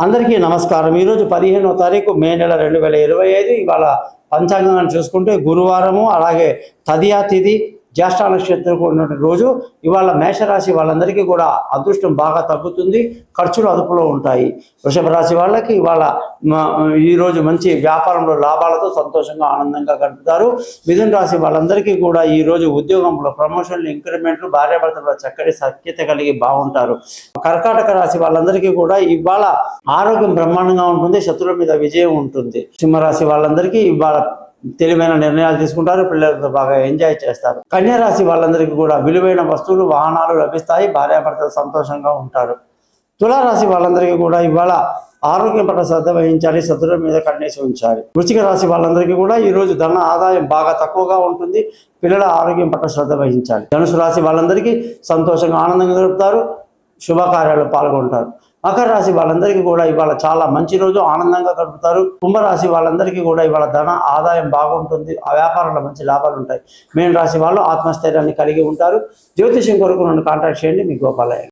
అందరికీ నమస్కారం. ఈరోజు 15వ తారీఖు మే నెల 2025. ఇవాళ పంచాంగాన్ని చూసుకుంటే గురువారము, అలాగే తదియా తిథి, జ్యేష్ఠ నక్షత్రం ఉన్నటువంటి రోజు. ఇవాళ మేషరాశి వాళ్ళందరికీ కూడా అదృష్టం బాగా తగ్గుతుంది, ఖర్చులు అదుపులో ఉంటాయి. వృషభ రాశి వాళ్ళకి ఇవాళ ఈరోజు మంచి వ్యాపారంలో లాభాలతో సంతోషంగా ఆనందంగా గడుపుతారు. మిథున రాశి వాళ్ళందరికీ కూడా ఈరోజు ఉద్యోగంలో ప్రమోషన్లు, ఇంక్రిమెంట్లు, భార్యాభర్తల చక్కటి సఖ్యత కలిగి బాగుంటారు. కర్కాటక రాశి వాళ్ళందరికీ కూడా ఇవాళ ఆరోగ్యం బ్రహ్మాండంగా ఉంటుంది, శత్రువుల మీద విజయం ఉంటుంది. సింహరాశి వాళ్ళందరికీ ఇవాళ తెలివైన నిర్ణయాలు తీసుకుంటారు, పిల్లలతో బాగా ఎంజాయ్ చేస్తారు. కన్యా రాశి వాళ్ళందరికీ కూడా విలువైన వస్తువులు, వాహనాలు లభిస్తాయి, భార్యాభర్తలు సంతోషంగా ఉంటారు. తులారాశి వాళ్ళందరికీ కూడా ఇవాళ ఆరోగ్యం పట్ల శ్రద్ధ వహించాలి, శత్రువుల మీద కన్నేసి ఉంచాలి. వృశ్చిక రాశి వాళ్ళందరికీ కూడా ఈరోజు ధన ఆదాయం బాగా తక్కువగా ఉంటుంది, పిల్లల ఆరోగ్యం పట్ల శ్రద్ధ వహించాలి. ధనుసు రాశి వాళ్ళందరికీ సంతోషంగా ఆనందంగా గడుపుతారు, శుభకార్యాలు పాల్గొంటారు. మకర రాశి వాళ్ళందరికీ కూడా ఇవాళ చాలా మంచి రోజు, ఆనందంగా గడుపుతారు. కుంభరాశి వాళ్ళందరికీ కూడా ఇవాళ ధన ఆదాయం బాగుంటుంది, ఆ వ్యాపారంలో మంచి లాభాలు ఉంటాయి. మీన రాశి వాళ్ళు ఆత్మస్థైర్యాన్ని కలిగి ఉంటారు. జ్యోతిష్యం కొరకు నన్ను కాంటాక్ట్ చేయండి. మీ గోపాలయ్య.